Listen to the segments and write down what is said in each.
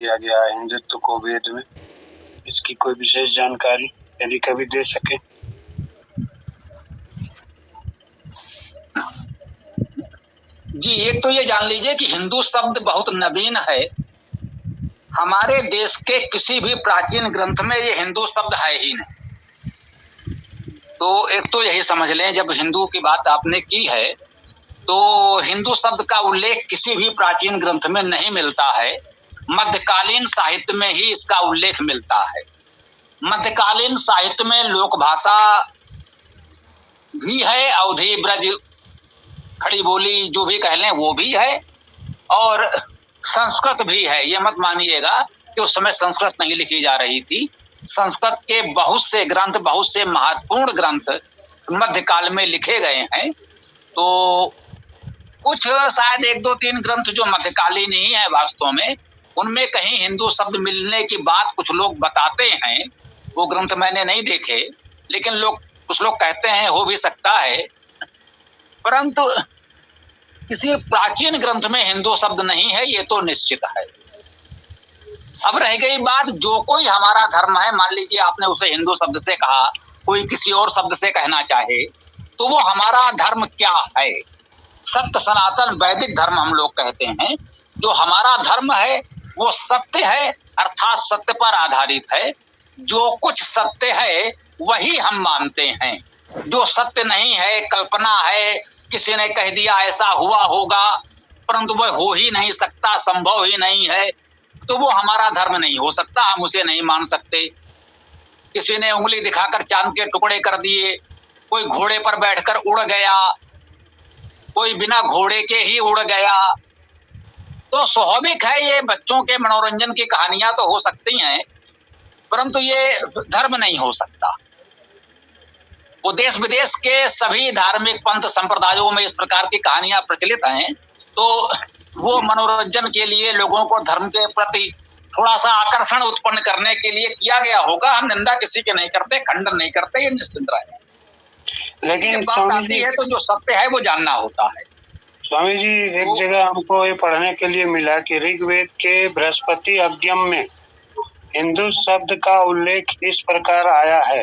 किया गया है हिंदुत्व को वेद में? इसकी कोई विशेष जानकारी यदि कभी दे सके। जी, एक तो ये जान लीजिए कि हिंदू शब्द बहुत नवीन है। हमारे देश के किसी भी प्राचीन ग्रंथ में ये हिंदू शब्द है ही नहीं। तो एक तो यही समझ लें, जब हिंदू की बात आपने की है तो हिंदू शब्द का उल्लेख किसी भी प्राचीन ग्रंथ में नहीं मिलता है। मध्यकालीन साहित्य में ही इसका उल्लेख मिलता है। मध्यकालीन साहित्य में लोक भाषा भी है, अवधी ब्रज खड़ी बोली जो भी कह लें वो भी है, और संस्कृत भी है। ये मत मानिएगा कि उस समय संस्कृत नहीं लिखी जा रही थी। संस्कृत के बहुत से ग्रंथ, बहुत से महत्वपूर्ण ग्रंथ मध्यकाल में लिखे गए हैं। तो कुछ शायद 1, 2, 3 ग्रंथ जो मध्यकालीन ही है वास्तव में, उनमें कहीं हिंदू शब्द मिलने की बात कुछ लोग बताते हैं। वो ग्रंथ मैंने नहीं देखे, लेकिन कुछ लोग कहते हैं हो भी सकता है, परंतु किसी प्राचीन ग्रंथ में हिंदू शब्द नहीं है, ये तो निश्चित है। अब रह गई बात, जो कोई हमारा धर्म है, मान लीजिए आपने उसे हिंदू शब्द से कहा, कोई किसी और शब्द से कहना चाहे, तो वो हमारा धर्म क्या है? सत्य सनातन वैदिक धर्म हम लोग कहते हैं। जो हमारा धर्म है वो सत्य है, अर्थात सत्य पर आधारित है। जो कुछ सत्य है वही हम मानते हैं। जो सत्य नहीं है, कल्पना है, किसी ने कह दिया ऐसा हुआ होगा, परंतु वह हो ही नहीं सकता, संभव ही नहीं है, तो वो हमारा धर्म नहीं हो सकता, हम उसे नहीं मान सकते। किसी ने उंगली दिखाकर चांद के टुकड़े कर दिए, कोई घोड़े पर बैठकर उड़ गया, कोई बिना घोड़े के ही उड़ गया, तो स्वाभाविक है ये बच्चों के मनोरंजन की कहानियां तो हो सकती हैं, परंतु ये धर्म नहीं हो सकता। वो देश विदेश के सभी धार्मिक पंथ संप्रदायों में इस प्रकार की कहानियां प्रचलित हैं, तो वो मनोरंजन के लिए लोगों को धर्म के प्रति थोड़ा सा आकर्षण उत्पन्न करने के लिए किया गया होगा। हम निंदा किसी के नहीं करते, खंडन नहीं करते, ये निश्चिंत रहे। लेकिन बात आती है तो जो सत्य है वो जानना होता है। स्वामी जी, एक जगह हमको ये पढ़ने के लिए मिला कि ऋग्वेद के बृहस्पति अग्यम में हिंदू शब्द का उल्लेख इस प्रकार आया है: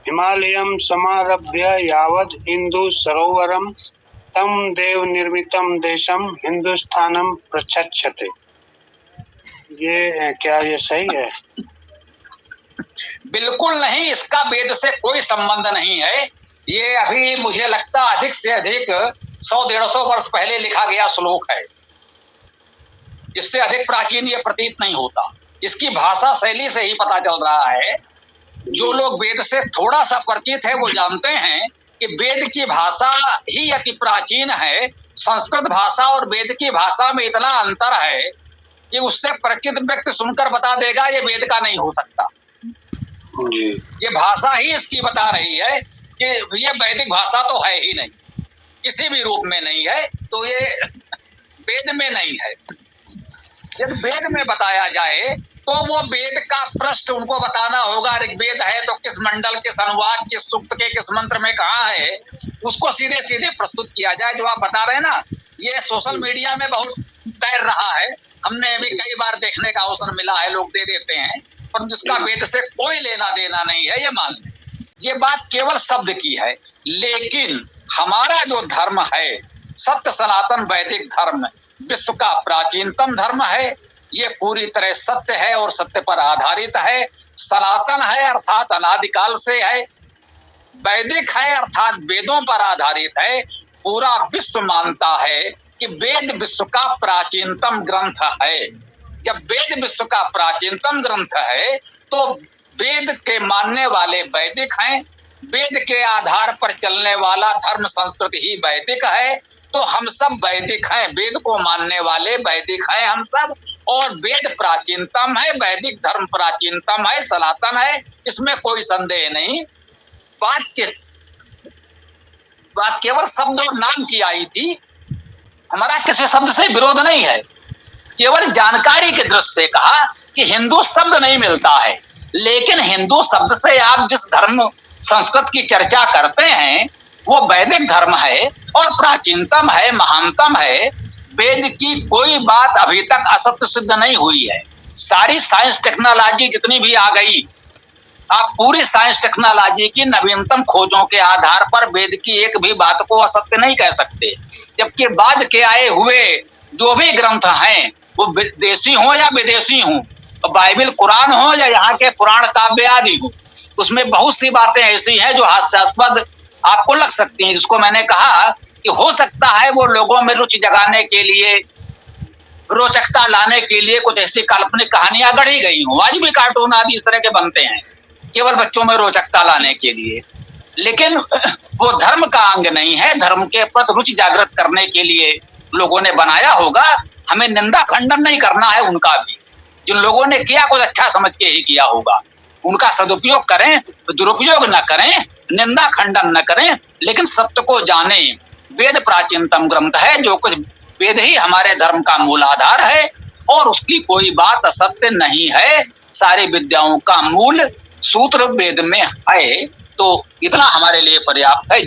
हिमालयम समारभ्य यावद हिंदू सरोवरम तम देव निर्मितम देशम हिंदुस्थानम प्रचक्षते। ये क्या ये सही है? बिल्कुल नहीं, इसका वेद से कोई संबंध नहीं है। ये अभी मुझे लगता अधिक से अधिक 100-150 वर्ष पहले लिखा गया श्लोक है। इससे अधिक प्राचीन ये प्रतीत नहीं होता। इसकी भाषा शैली से ही पता चल रहा है। जो लोग वेद से थोड़ा सा परिचित है वो जानते हैं कि वेद की भाषा ही अति प्राचीन है। संस्कृत भाषा और वेद की भाषा में इतना अंतर है कि उससे परिचित व्यक्ति सुनकर बता देगा ये वेद का नहीं हो सकता। ये भाषा ही इसकी बता रही है कि ये वैदिक भाषा तो है ही नहीं, किसी भी रूप में नहीं है, तो ये वेद में नहीं है। यदि वेद में बताया जाए तो वो वेद का पृष्ठ उनको बताना होगा। ऋग्वेद है तो किस मंडल, किस अनुवाद, किस सूक्त के किस मंत्र में कहाँ है, उसको सीधे सीधे प्रस्तुत किया जाए। जो आप बता रहे हैं ना, ये सोशल मीडिया में बहुत तैर रहा है। हमने भी कई बार देखने का अवसर मिला है, लोग दे देते हैं, पर जिसका वेद से कोई लेना देना नहीं है, ये मान लें। ये बात केवल शब्द की है, लेकिन हमारा जो धर्म है, सत्य सनातन वैदिक धर्म, विश्व का प्राचीनतम धर्म है। ये पूरी तरह सत्य है और सत्य पर आधारित है। सनातन है अर्थात अनादिकाल से है। वैदिक है अर्थात वेदों पर आधारित है। पूरा विश्व मानता है कि वेद विश्व का प्राचीनतम ग्रंथ है। जब वेद विश्व का प्राचीनतम ग्रंथ है तो वेद के मानने वाले वैदिक हैं। वेद के आधार पर चलने वाला धर्म संस्कृति ही वैदिक है। तो हम सब वैदिक हैं, वेद को मानने वाले वैदिक हैं हम सब, और वेद प्राचीनतम है, वैदिक धर्म प्राचीनतम है, सनातन है, इसमें कोई संदेह नहीं। बात केवल शब्द और नाम की आई थी। हमारा किसी शब्द से विरोध नहीं है, केवल जानकारी के दृष्टि से कहा कि हिंदू शब्द नहीं मिलता है। लेकिन हिंदू शब्द से आप जिस धर्म संस्कृत की चर्चा करते हैं वो वैदिक धर्म है और प्राचीनतम है, महानतम है। वेद की कोई बात अभी तक असत्य सिद्ध नहीं हुई है। सारी साइंस टेक्नोलॉजी जितनी भी आ गई, आप पूरी साइंस टेक्नोलॉजी की नवीनतम खोजों के आधार पर वेद की एक भी बात को असत्य नहीं कह सकते। जबकि बाद के आए हुए जो भी ग्रंथ हैं वो देशी हो या विदेशी हो, बाइबल कुरान हो या यहाँ के पुराण काव्य आदि हो, उसमें बहुत सी बातें ऐसी हैं जो हास्यास्पद आपको लग सकती हैं, जिसको मैंने कहा कि हो सकता है वो लोगों में रुचि जगाने के लिए, रोचकता लाने के लिए कुछ ऐसी काल्पनिक कहानियां गढ़ी गई हो। आज भी कार्टून आदि इस तरह के बनते हैं केवल बच्चों में रोचकता लाने के लिए, लेकिन वो धर्म का अंग नहीं है। धर्म के प्रति रुचि जागृत करने के लिए लोगों ने बनाया होगा। हमें निंदा खंडन नहीं करना है उनका भी। जिन लोगों ने किया कुछ अच्छा समझ के ही किया होगा, उनका सदुपयोग करें, दुरुपयोग न करें, निंदा खंडन न करें, लेकिन सत्य को जाने। वेद प्राचीनतम ग्रंथ है, जो कुछ वेद ही हमारे धर्म का मूल आधार है और उसकी कोई बात असत्य नहीं है। सारी विद्याओं का मूल सूत्र वेद में है, तो इतना हमारे लिए पर्याप्त है।